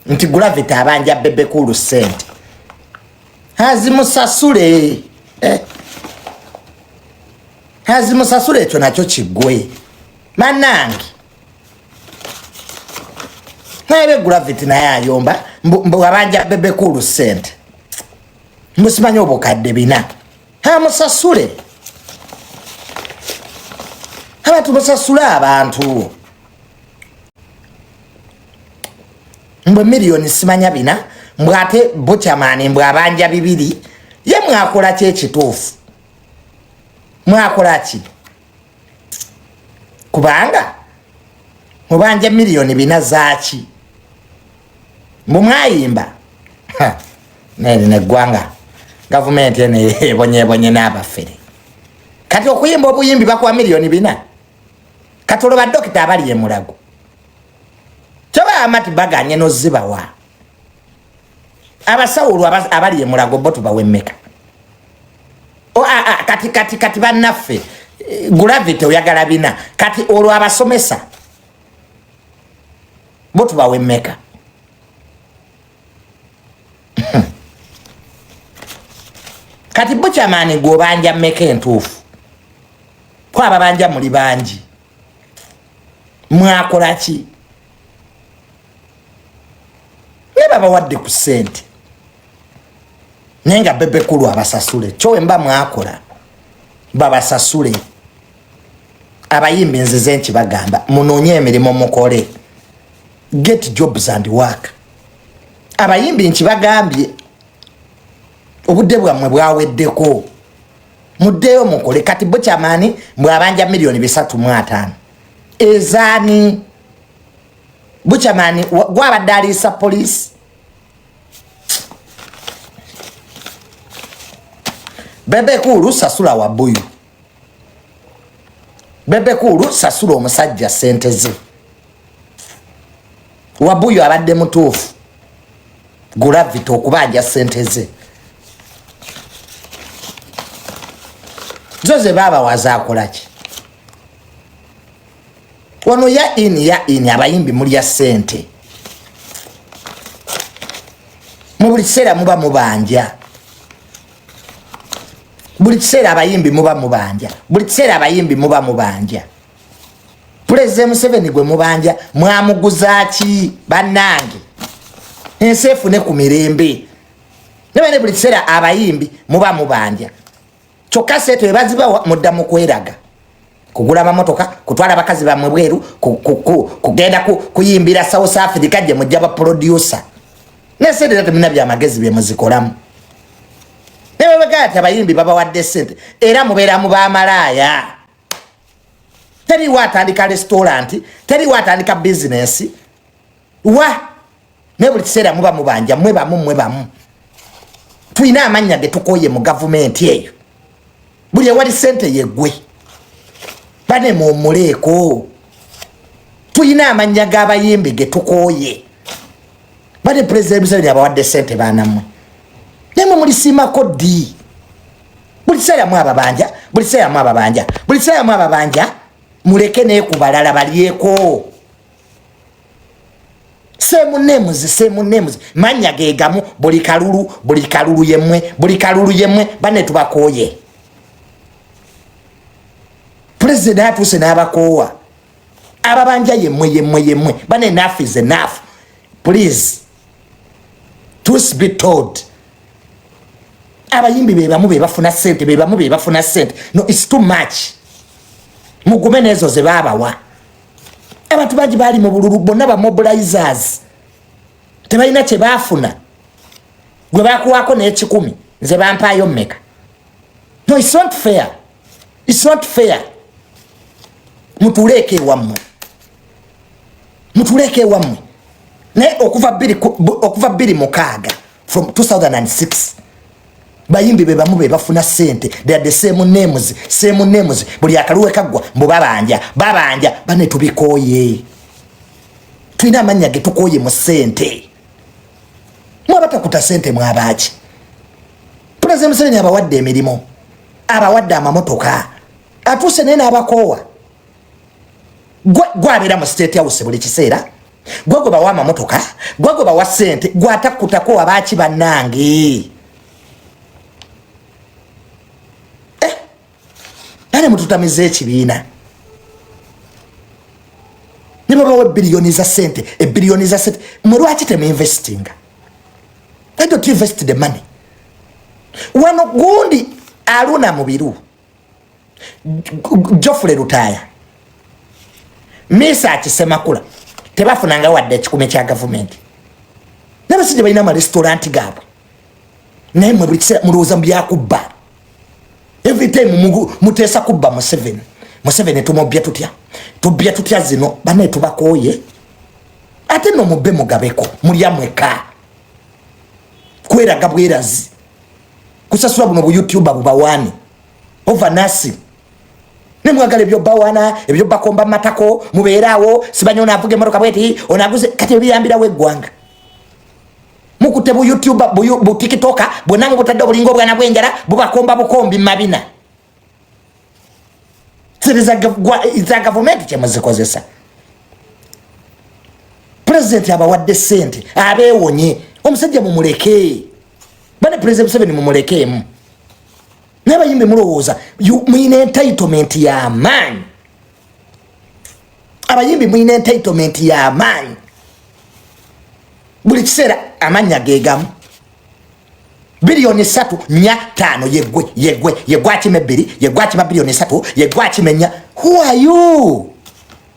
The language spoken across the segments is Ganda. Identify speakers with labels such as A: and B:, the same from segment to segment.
A: nti Gravity abanja Bebe Cool sente hazimusasule hazimusasule ekyo nakyo kiggwe manange naye Gravity naye ayomba mbu abanja Bebe Cool sente musimanyi obukadde bina hamusasule abantu musasula abantu mbwe miliyoni simanya bina mbwate Butcherman mbwe abanja 2 ye mwakola ki ekituufu mwakola ki kubanga mubanja miliyoni 4 zaaki mbwe mwayimba neri neggwanga gavumenti ene ebonye n'abafere kati okuyimba obuyimbi bakuwa miliyoni 4 kati olwo badokita abali emulago choba amati baganye nozibawa abasawulu abali emulago bo tubawemmeka kati bannaffe Gravity oyagala bina kati olwo abasomesa bo tubawemmeka kati Butcherman gwobanja mmeka entuufu kwa ababanja muli bangi mwakola ki baba wadde ku sente nenga Bebe Cool abasasule chowe mba mwakola babasasule abayimbi nzize nki bagamba munonye emirimo mukole get jobs and work abayimbi nki bagambye obudde bwammwe bwaweddeko muddeyo mukole kati Butcherman mbwabanja miliyoni 3.5 ezani Butcherman gwabadde alisa police Bebe Cool sasula wabuyu Bebe Cool sasula omusajja sente ze wabuyu abadde mutuufu Gravity okubanja sente ze zoze baba wazakola ki wano ya ini abayimbi muli ya sente mu buli kiseera muba mubanja buli kiseera abayimbi muba mubanja buli kiseera abayimbi muba mubanja President Museveni gwe mubanja mwamuguza ki bannange ensefu ne ku mirembe ne buli kiseera abayimbi muba mubanja kyokka sente ebaziba mudda mu kweraga kugula amamotoka kutwala bakazi bamwe bweru kugenda kuyimbira South Africa gye mujja ba producer nesente zate muna bya magezi bye muzikolamu nebe bagati abayimbi baba wadde sente era mubeera mu bamalaya teri watandika restaurant teri watandika business wa ne buli kiseera muba mubanja mwe bamu tuina amanya ge tukoye mu government eyo buli wali sente yegwe bane mu muleko tuina amanya g'abayimbi ge tukoye bane President Museveni abawadde sente banamwe nemwe mulisima kodi buli kiseera mu ababanja buli kiseera mu ababanja buli kiseera mu ababanja muleke ne kubalala balyeko semu nemuzi manya gegamu buli kalulu yemwe bane tubakoye President atuse n'abakowa ababanja yemwe bane enough is enough please truth be told abayimbi bebamu bebafuna sente no it's too much mugume nezo ze babawa abantu bangi bali mu bululu bonna ba mobilizers tebalina kye bafuna gwe bakuwako n'ekikumi nze bampaayo mmeka no it's not fair mutuleke wammwe ne okuva 2006 from 2006 bayimbi bebamu bebafuna sente they are the same names buli akaluwe kagwa mbo babanja bane tubikoye tuina amanya ge tukoye mu sente mwabata kuta sente mwabaji President Museveni abawadde emirimo abawadde amamotoka atuse nene abakowa gwabira mu state house buli kiseera Gwago bawama motoka, gwago bawa sente, gwatakutako abachi bannange. Nane mututamize ekibiina. Niba bawe billioni za sente, billioni za sente, mulwaki temu investing? Why don't you invest the money? Wano gundi Aruna Mubiru, Geoffrey Rutaya, Misa Chisemakula, tebafunanga wadde ekikume kya government. Nabasije balina ama restaurant gaabwe. Naye mwe buli kiseera mulowooza byakubba. Every time mutesa kubba Museveni tumobya tutya. Tubya tutya zino bane tubakoye. Ate no mubbe mugabeko mulya mweka. Kwera gabwerazi. Kusasula buno bu YouTube bubawani. Over nasi. Nemwagala ebyo bawana, ebyo bakomba matako, mubeerawo, sibanyona avuge motoka bweti, onaguze kati ebiyambira weggwanga. Mukute bu YouTube bu TikTok, bonango butadde bulingo bwana bwenjala, bubakomba bukombi mabina. Siriza government kyemazikozesa. President abawadde sente, abewonye, omusajja mumuleke. Bane President Museveni mumulekemu. Nabayimbe mulowooza muyina entitlement ya maanyi. Abayimbi muyina entitlement ya maanyi. Buli kiseera amanya gegamu. Bilioni 3.5 yegwakime 2 yegwakima bilioni 3 yegwakimenya. Who are you?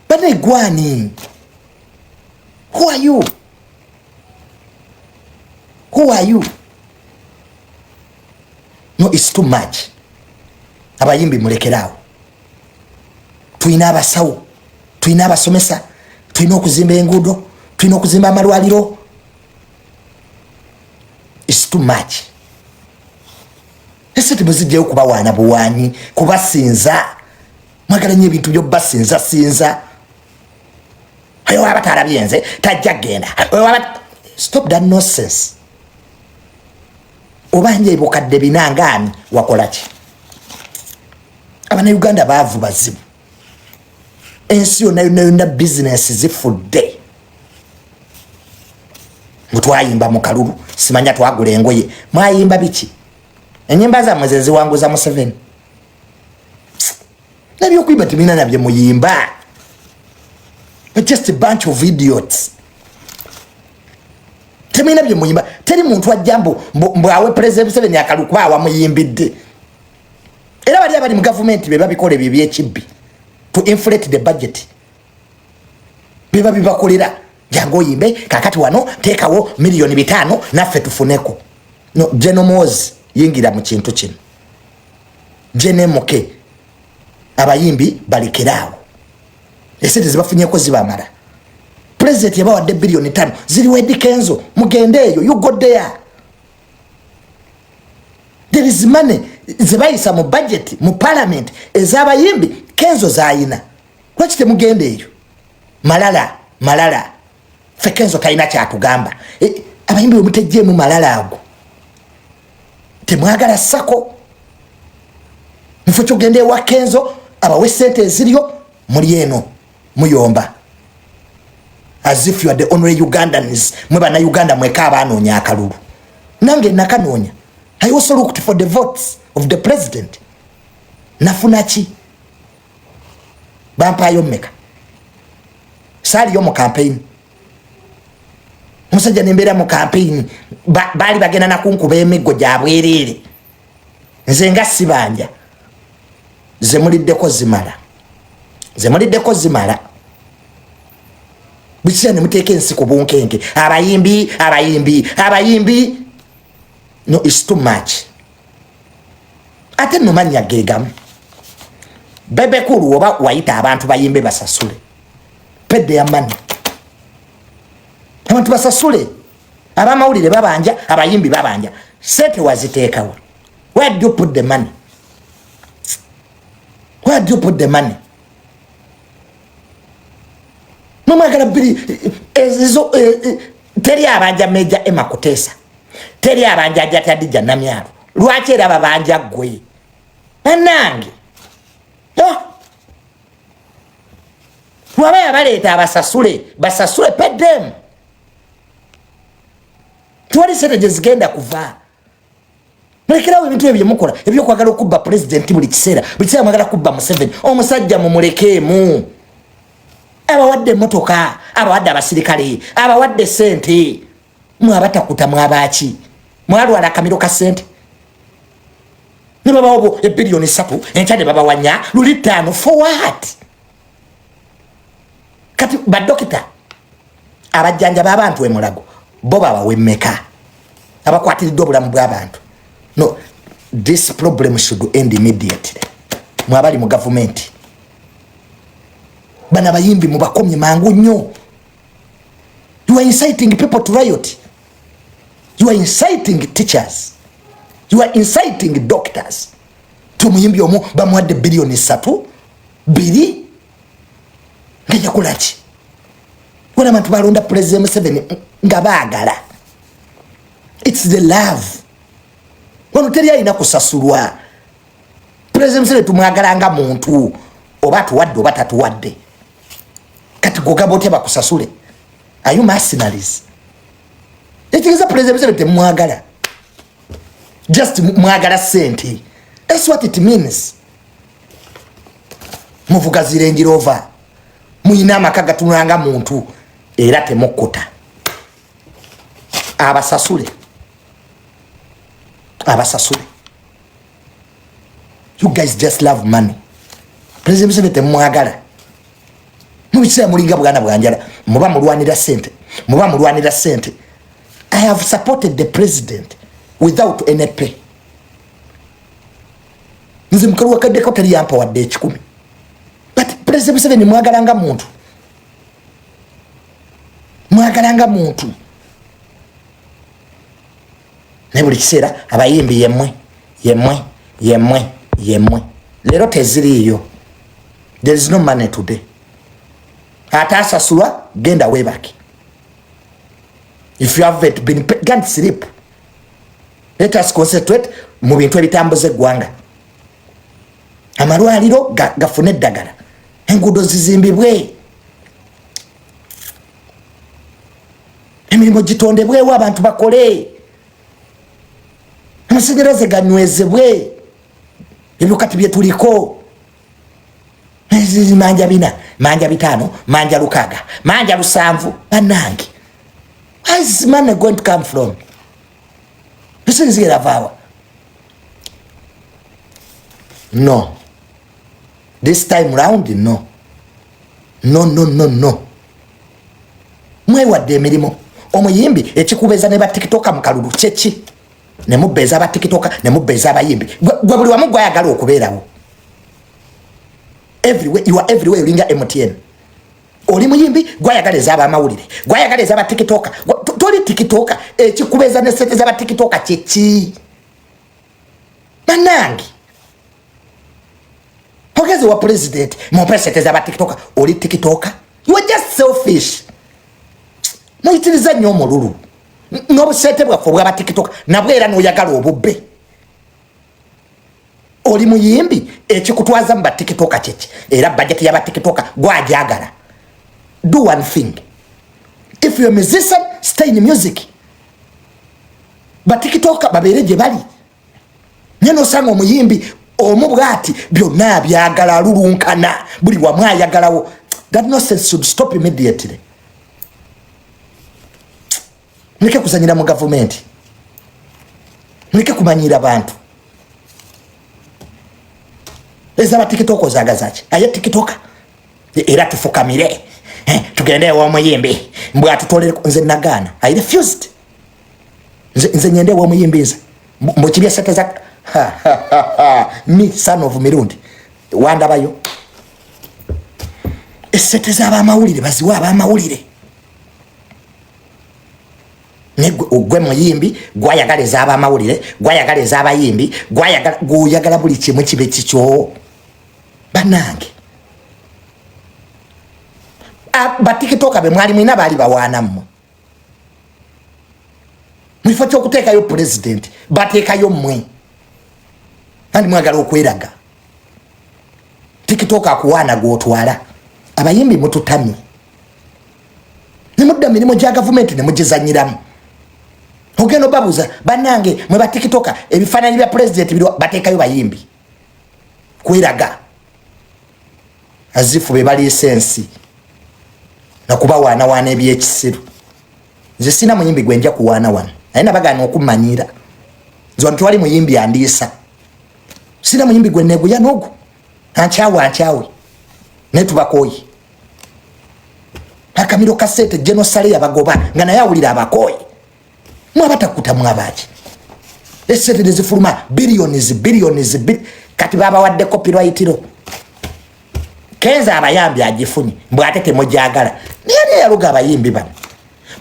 A: Bane gwani? Who are you? Who are you? No, it's too much. Abayimbi mulekerawo. Tuyina abasawo, tuyina abasomesa, tuyina okuzimba enguudo, tuyina okuzimba amalwaliro. It's too much. Ese tebuzijjeyo kubawaana buwaanyi, kubasinza. Mwagala nnyo ebintu byo basinza. Oyo abatalabye nze tajja genda. Stop that nonsense. Obanje ibukadde binangani wakolaki. Abana Uganda baavu bazibu. Ensi yonna business zifudde. Mutwayimba mu kalulu simanya twagula engoye. Mwayimba biki? Enyimba za mwezezi wangu za Museveni. Nabyo kuiba timina nabye muyimba. But just a bunch of idiots. Temina bye muyimba. Teri muntu wajjambo mbwawe President Museveni akalukuba awamuyimbidde. Era bali abali mu government be babikole bye byekibbi to inflate the budget. Biba bibakolera jango yimbe kakati wano tekawo milioni 5 naffe tufuneko. No, Genomoz yingira mu kintu kino. Jenemoke abayimbi balikerawo. Esente zibafunyeko zibamala. President yabawadde bilioni 5 ziri wedi Kenzo mugendeeyo you go there. There is money zibayisa mu budget mu parliament ezabayimbi Kenzo zaayina. Lwaki temugendeeyo? Malala fe Kenzo talina kyatugamba. Abayimbi bwe muteggyemu Malala ago temwagala sako mufe kyogende ewa Kenzo abawe sente eziryo muli eno muyomba. As if you are the only Ugandans. Mweba na Uganda mweka abanoonya akalulu. Nange nakanoonya. I also looked for the votes of the president. Nafunachi. Bampayo mmeka. Sali yo mu campaign. Musajja nembera mu campaign. Bali bagenda nakunkuba emiggo gyabwerere. Nze nga sibanja. Ze muliddeko zimala. Bukira ne muteeka ensi ku bunkenke. Abayimbi. No, it's too much. Ate no manya gegamu. Bebe Cool oba wayita abantu bayimbe basasule. Pedde ya money. Abantu basasule. Abamawulire babanja, abayimbi babanja. Sente waziteekawo. Where do you put the money? Mwagala biri ezo teri abanja meja emakutesa. Teri abanja jatadija namyalo. Lwaki era babanja gwe. Anange. Wabaya baleeta abasasule basasule pay them. Tuwali sente gye zigenda kuva. Mulekerawo ebintu ebyo mukola ebyokwagala okubba president buli kiseera mwagala kubba Museveni. Omusajja mumulekeemu. Abawadde emmotoka, abawadde abasirikale, abawadde sente. Mwabatakuta mwabaki. Mwalwala akamiro ka sente. Ne babawo ebbilioni 3 enkyade babawanya luli 5 for what? Kati badokita abajjanjaba abantu emulago bo babawe mmeka abakwatiridde obulamu bw'abantu. No, this problem should end immediately. Mwabali mu government bana bayimbi mubakomye mangu nnyo. You are inciting people to riot. You are inciting teachers. You are inciting doctors. Tumuyimbi omu bamuwadde bilioni 3 2 ngajja kulaki. Wana abantu balonda President Museveni nga baagala. It's the love. Wano teri alina kusasulwa. President Museveni tumwagala nga muntu oba tuwadde oba tatuwadde. Kati gogamba otya bakusasule. Are you mercenaries? Ekigeza President Museveni temwagala. Just mwagala sente. That's what it means. Muvuga Range Rover. Muyina amaka gatunanga muntu era temukkuta. Abasasule. You guys just love money. President Museveni temwagala. Mubisira mulinga bwana bwanjala. Muba mulwanira sente. I have supported the president without any pay. Nze mukuru wakadde ko tali yampa wadde 10. But President Museveni mwagalanga muntu. Ne buli kiseera abayimbi yemwe. Lero teziriyo. There is no money today. Atasasulwa genda way back. If you haven't been can't sleep. Let us concentrate mu bintu ebitambuze eggwanga. Amalwaliro gafune eddagala. Enguudo zizimbibwe. Emirimu gitondebwewo abantu bakole. Amasanyalaze ganywezebwe. Ebyo kati bye tuliko. Manja 4, manja 5, manja 6, manja 7. Banange. Where is this money going to come from? Listen, no. This time round, no. Mwewadde emirimu. Omuyimbi ekikubeza ne ba TikToker mu kalulu kyeki. Ne mubeza ba TikToker, ne mubeza abayimbi. Gwe buli wamu gwayagala okubeerawo. Everywhere, you are everywhere ulinga MTN. Oli muyimbi gwayagaliza abamawulire. Gwayagaliza aba TikToker. Toli TikToker ekikubeza ne sente za ba TikToker kyeki. Banange. Ogeze wa president mupesete za ba TikToker. Oli TikToker. You are just selfish. Muyitiriza nnyo omululu. N'obusente bwaffe bwa ba TikToker nabwera n'oyagala obubbe. Oli muyimbi ekikutwaza mu ba TikToker kyeki. Era budget ya ba TikToker gwajagala. Do one thing. If you're a musician, stay in music. But TikToker babere gye bali. Neno sanga omuyimbi omubwati byonna byagala lulunkana buli wamu ayagalawo. That nonsense should stop immediately. Muleke kuzanyira mu government. Muleke kumanyira abantu. Eza ba TikToker zagazaki. Aye TikToker. Era tufukamire. Tugende wa muyimbi. Mbwa tutolere nze nagana. I refused. Nze nyende wa muyimbi nze. Mukibya sete za me son of Mirundi. Wanda bayo. Esete za ba mawulire baziwa ba mawulire. Gwe muyimbi gwayagaliza aba mawulire, gwayagaliza abayimbi, gwayagala buli kimu kibe kikyo. Banange. Ba TikToker be mwali mwina bali bawana mmwe. Mwifo ky'okuteekayo president bateekayo mmwe. Kandi mwagala okweraga. TikToker akuwaana gw'otwala. abayimbi mututamye nemudda mirimu gya gavumenti nemugizanyiramu ogenda babuza bannange mwe ba tiktoka ebifaananyi bya president biri bateekayo bayimbi kweraga azifu be baliisa ensi nakuba waana ebyekisiru nze sina muyimbi gwe nja kuwaana wano naye nabagaana okummanyira nze wano tewali muyimbi andiisa sina muyimbi gwe neguya n'ogu ankyawe naye tubakooyi akamiro kasete genosale yabagoba nga naye awulira abakooyi mwabatakutamu abaki esente nezifuluma billions kati babawadde copyrightiro kenza abayambi agifunye mbw ate temujagala naye yaluga abayimbi bano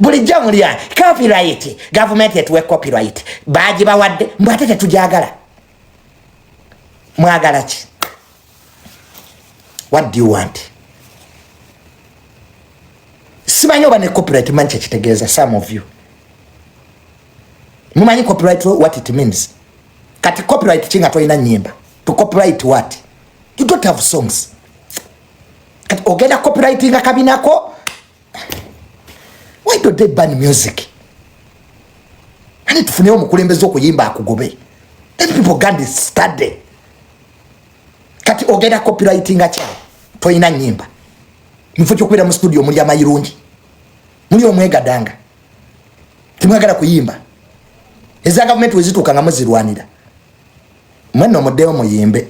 A: bulijjo mulya copyright gavumenti etuwe copyright bagibawadde mbw ate tetujagala mwagala ki what do you want simanyi oba ne copyright manyi kyekitegeeza some of you mumanyi copyright what it means kati copyright kinga tolina nyimba to copyright what you don't have songs kati ogenda copywriting akabinako why don't they ban music ani tufune omukulembeze okuyimba akugobe let people gandi study kati ogenda copywriting acha tolina nyimba mfucho kubira mu studio muri amayirungi muri omwegadanga timwagala kuyimba eza government wezituka nga muzirwanira mwana omudeo muyimbe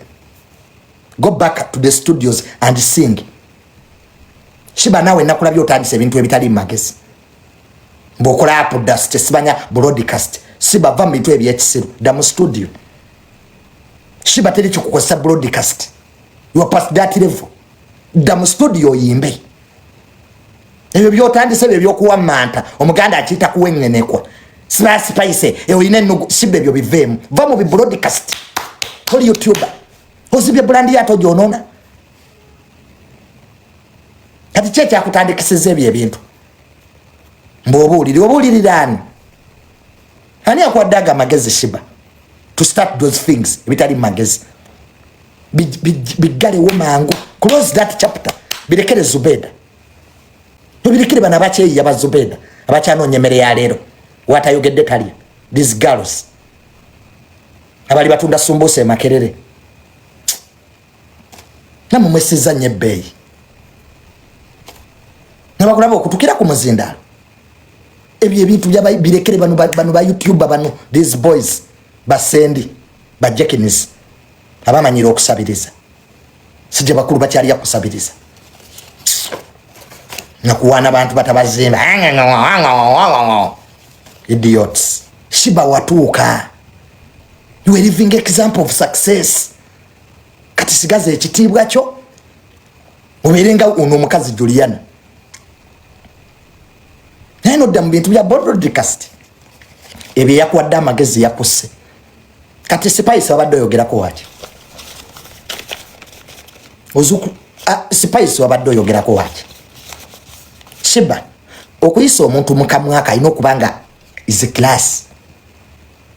A: go back to the studios and sing Sheebah nawe nakulabye otandise ebintu ebitali magezi mbokola app dust sibanya broadcast Sheebah va bintu ebyekisiru da mu studio Sheebah teri kikukosa broadcast you are past that level da mu studio yimbe ebyo byotandise ebyo kuwa manta omuganda akita kuwengenekwa spice oyine nugu Sheebah ebyo bivemu va mu broadcast oli YouTuber osibye brand yato jonona kati checha akutandikisiza ebintu mbobulirani ani akwadaga magezi Sheebah to start those things bitali magezi bigale womangu close that chapter birekere Zubeda birekere bana bache yaba Zubeda abachano nyemere ya lero watayogedde kali these girls abali batunda sumbose makerere namu mwesiza nyebei nabakulaba okutukira ku muzindalo ebyo ebintu byaba birekere bano ba YouTuber bano these boys basendi ba Jackinis abamanyira okusabiriza sije bakulu bakyali yakusabiriza nakuwana abantu batabazimba idiots Sheebah watuuka you are living example of success kati sigaze ekitibwa kyo oberenga uno mukazi Juliana neno dam bintu bya broadcast ebe yakwadda amagezi yakuse kati Spice abadde yogerako wachi ozuku Spice abadde yogerako wachi Sheebah okuyisa omuntu mukamwaka ino kubanga is a class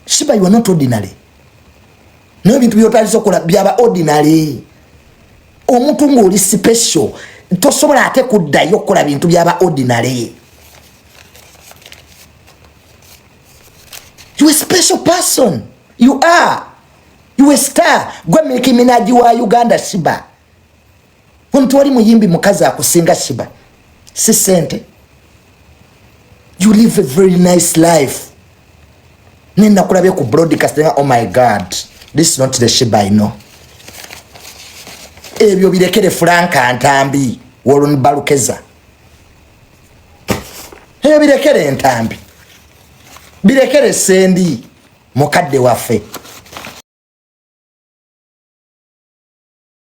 A: Sheebah you are not ordinary no bintu byotalizo kola byaba ordinary omuntu ngoli special tosobola ate kuddayo kola bintu byaba ordinary you a special person you are you a star gwe Nicki Minaj wa Uganda Sheebah omuntu wali muyimbi mukazi akusinga Sheebah si sente you live a very nice life nina kulabye ku broadcasting oh my god this is not the Sheebah I know ebyo birekere Franka Ntambi wolun balukeza ebyo birekere Ntambi birekere Sendi mukadde waffe